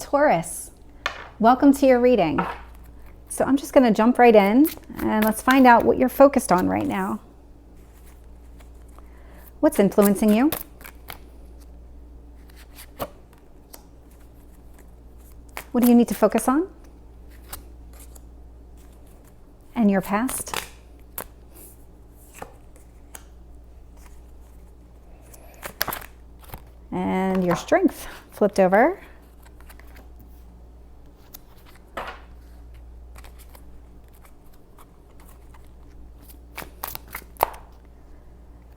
Taurus, welcome to your reading. So I'm just going to jump right in and let's find out what you're focused on right now. What's influencing you? What do you need to focus on? And your past? And your strength flipped over.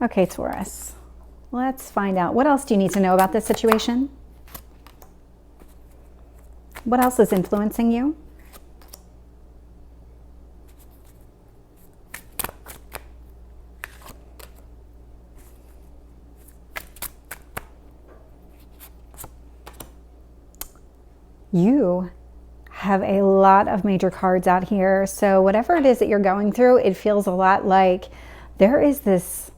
Okay, Taurus, let's find out. What else do you need to know about this situation? What else is influencing you? You have a lot of major cards out here. So whatever it is that you're going through, it feels a lot like there is this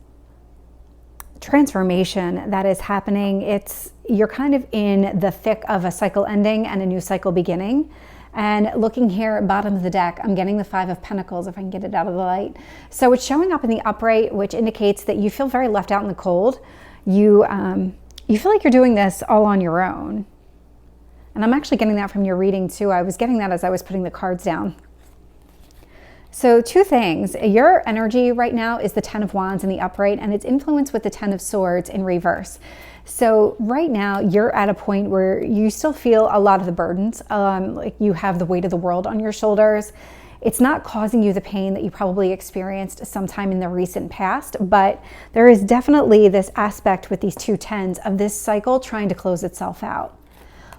transformation that is happening. You're kind of in the thick of a cycle ending and a new cycle beginning. And looking here at bottom of the deck, I'm getting the 5 of Pentacles, if I can get it out of the light. So it's showing up in the upright, which indicates that you feel very left out in the cold. You feel like you're doing this all on your own. And I'm actually getting that from your reading too. I was getting that as I was putting the cards down. So 2 things. Your energy right now is the 10 of Wands in the upright, and it's influenced with the 10 of Swords in reverse. So right now you're at a point where you still feel a lot of the burdens, like you have the weight of the world on your shoulders. It's not causing you the pain that you probably experienced sometime in the recent past, but there is definitely this aspect with these 2 10s of this cycle trying to close itself out.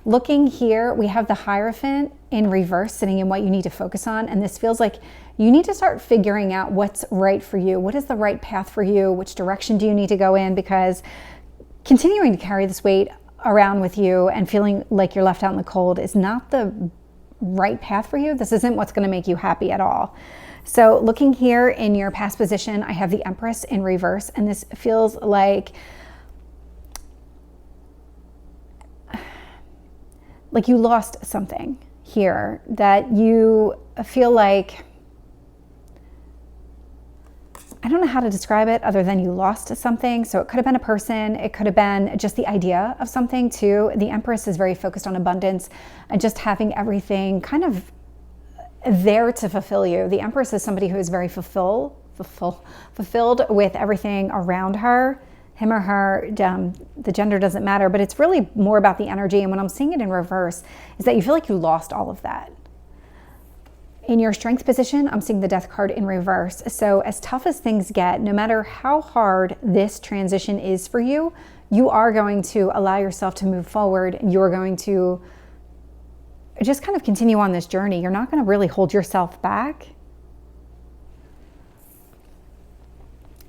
Looking here, we have the Hierophant in reverse sitting in what you need to focus on. And this feels like you need to start figuring out what's right for you. What is the right path for you? Which direction do you need to go in? Because continuing to carry this weight around with you and feeling like you're left out in the cold is not the right path for you. This isn't what's going to make you happy at all. So looking here in your past position, I have the Empress in reverse. And this feels like you lost something here, that you feel like, I don't know how to describe it other than you lost something. So it could have been a person, it could have been just the idea of something too. The Empress is very focused on abundance and just having everything kind of there to fulfill you. The Empress is somebody who is very fulfilled with everything around her. Him or her, the gender doesn't matter, but it's really more about the energy. And when I'm seeing it in reverse is that you feel like you lost all of that. In your strength position, I'm seeing the Death card in reverse. So as tough as things get, no matter how hard this transition is for you, you are going to allow yourself to move forward. You're going to just kind of continue on this journey. You're not going to really hold yourself back.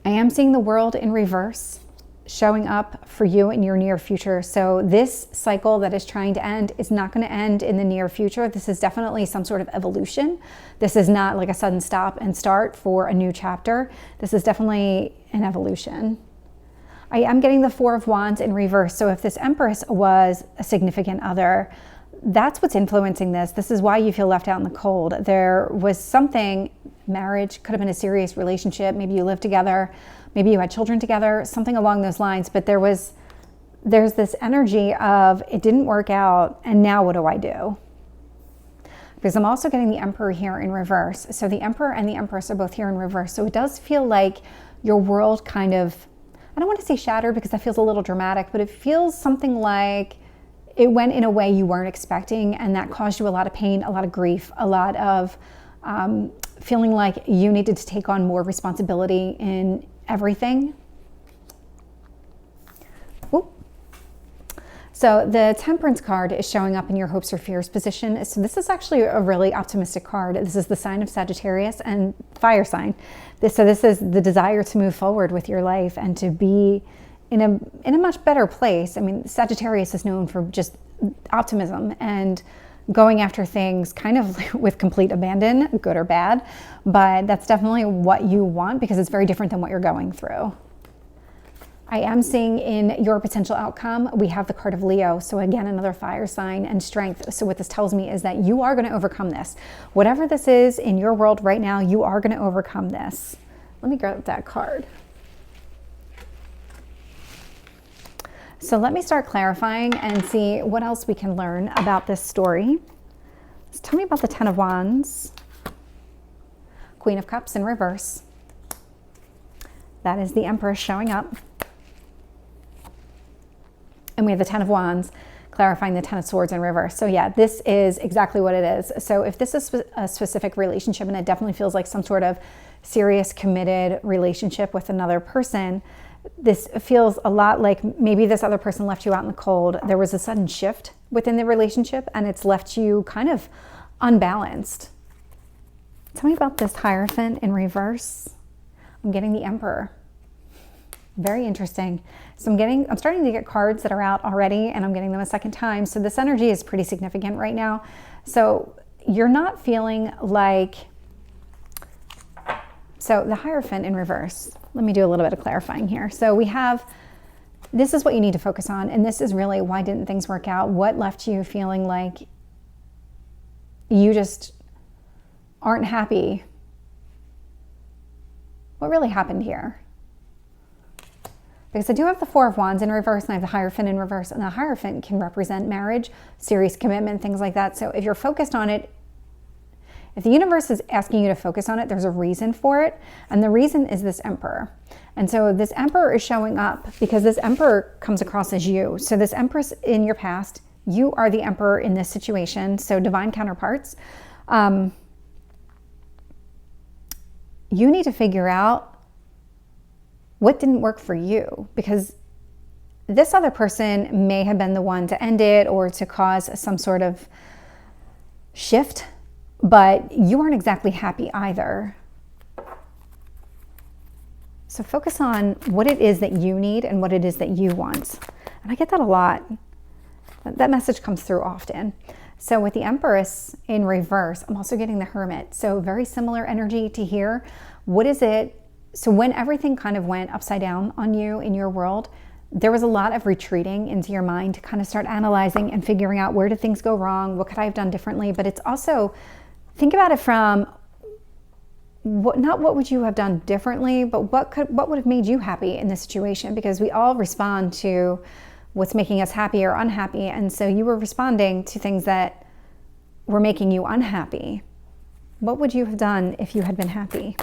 I am seeing the World in reverse showing up for you in your near future. So this cycle that is trying to end is not going to end in the near future. This is definitely some sort of evolution. This is not like a sudden stop and start for a new chapter. This is definitely an evolution. I am getting the 4 of Wands in reverse. So if this Empress was a significant other, that's what's influencing this. This is why you feel left out in the cold. There was something, marriage, could have been a serious relationship. Maybe you lived together. Maybe you had children together, something along those lines. But there's this energy of it didn't work out, and now what do I do? Because I'm also getting the Emperor here in reverse. So the Emperor and the Empress are both here in reverse. So it does feel like your world kind of, I don't want to say shattered because that feels a little dramatic, but it feels something like it went in a way you weren't expecting, and that caused you a lot of pain, a lot of grief, a lot of feeling like you needed to take on more responsibility in everything. Whoop. So the Temperance card is showing up in your hopes or fears position. So this is actually a really optimistic card. This is the sign of Sagittarius and fire sign. So this is the desire to move forward with your life and to be in a much better place. I mean, Sagittarius is known for just optimism and going after things kind of with complete abandon, good or bad, but that's definitely what you want because it's very different than what you're going through. I am seeing in your potential outcome, we have the card of Leo. So again, another fire sign and strength. So what this tells me is that you are going to overcome this. Whatever this is in your world right now, you are going to overcome this. Let me grab that card. So let me start clarifying and see what else we can learn about this story. So tell me about the Ten of Wands, Queen of Cups in reverse. That is the Empress showing up. And we have the Ten of Wands, clarifying the Ten of Swords in reverse. So yeah, this is exactly what it is. So if this is a specific relationship, and it definitely feels like some sort of serious, committed relationship with another person, this feels a lot like maybe this other person left you out in the cold. There was a sudden shift within the relationship, and it's left you kind of unbalanced. Tell me about this Hierophant in reverse. I'm getting the Emperor. Very interesting. So I'm starting to get cards that are out already, and I'm getting them a second time. So this energy is pretty significant right now. So you're not feeling like, so the Hierophant in reverse, let me do a little bit of clarifying here. So we have, this is what you need to focus on. And this is really why didn't things work out? What left you feeling like you just aren't happy? What really happened here? Because I do have the Four of Wands in reverse, and I have the Hierophant in reverse, and the Hierophant can represent marriage, serious commitment, things like that. So if you're focused on it, if the universe is asking you to focus on it, there's a reason for it. And the reason is this Emperor. And so this Emperor is showing up because this Emperor comes across as you. So this Empress in your past, you are the Emperor in this situation. So divine counterparts. You need to figure out what didn't work for you, because this other person may have been the one to end it or to cause some sort of shift, but you aren't exactly happy either. So focus on what it is that you need and what it is that you want. And I get that a lot. That message comes through often. So with the Empress in reverse, I'm also getting the Hermit. So very similar energy to here. What is it? So when everything kind of went upside down on you in your world, there was a lot of retreating into your mind to kind of start analyzing and figuring out, where did things go wrong? What could I have done differently? But it's also, think about it from not what would you have done differently, but what would have made you happy in this situation? Because we all respond to what's making us happy or unhappy. And so you were responding to things that were making you unhappy. What would you have done if you had been happy?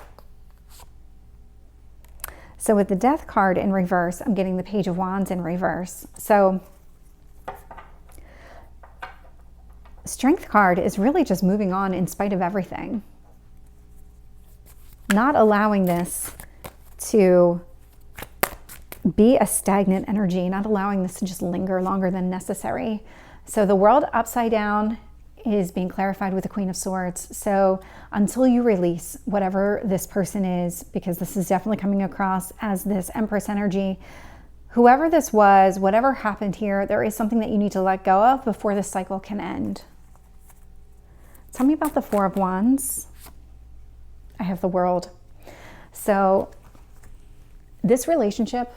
So with the Death card in reverse, I'm getting the Page of Wands in reverse. So Strength card is really just moving on in spite of everything. Not allowing this to be a stagnant energy, not allowing this to just linger longer than necessary. So the world upside down is being clarified with the Queen of Swords. So until you release whatever this person is, because this is definitely coming across as this Empress energy, whoever this was, whatever happened here, there is something that you need to let go of before this cycle can end. Tell me about the Four of Wands. I have the World. So this relationship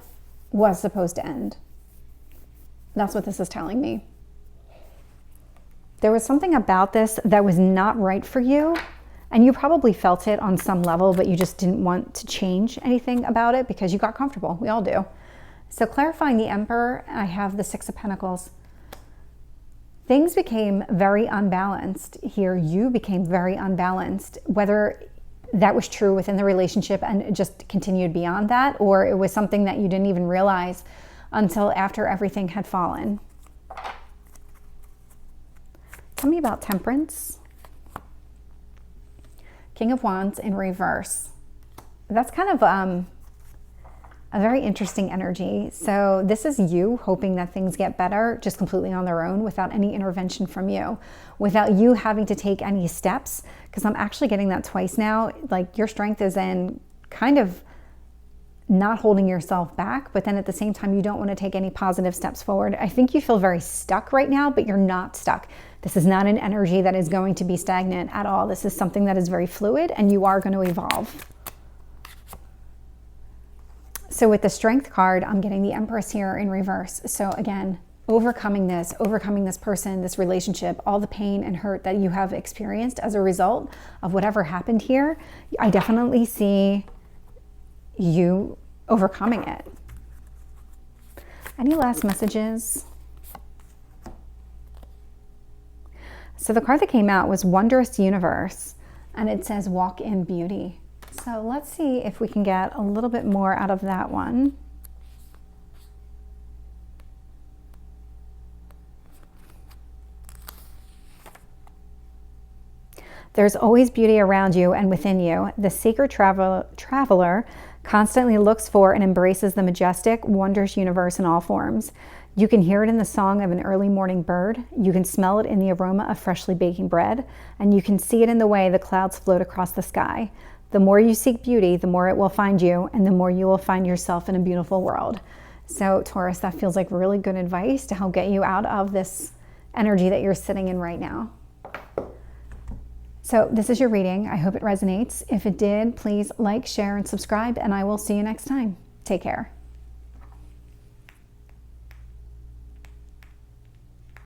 was supposed to end. That's what this is telling me. There was something about this that was not right for you, and you probably felt it on some level, but you just didn't want to change anything about it because you got comfortable. We all do. So clarifying the Emperor, I have the Six of Pentacles. Things became very unbalanced here. You became very unbalanced, whether that was true within the relationship and it just continued beyond that, or it was something that you didn't even realize until after everything had fallen. Tell me about Temperance. King of Wands in reverse. That's kind of a very interesting energy. So this is you hoping that things get better just completely on their own without any intervention from you, without you having to take any steps, because I'm actually getting that twice now. Like your strength is in kind of not holding yourself back, but then at the same time, you don't want to take any positive steps forward. I think you feel very stuck right now, but you're not stuck. This is not an energy that is going to be stagnant at all. This is something that is very fluid and you are going to evolve. So with the Strength card, I'm getting the Empress here in reverse. So again, overcoming this person, this relationship, all the pain and hurt that you have experienced as a result of whatever happened here, I definitely see you overcoming it. Any last messages? So the card that came out was Wondrous Universe, and it says walk in beauty. So let's see if we can get a little bit more out of that one. There's always beauty around you and within you. The sacred traveler constantly looks for and embraces the majestic, wondrous universe in all forms. You can hear it in the song of an early morning bird. You can smell it in the aroma of freshly baking bread. And you can see it in the way the clouds float across the sky. The more you seek beauty, the more it will find you, and the more you will find yourself in a beautiful world. So Taurus, that feels like really good advice to help get you out of this energy that you're sitting in right now. So this is your reading. I hope it resonates. If it did, please like, share, and subscribe, and I will see you next time. Take care.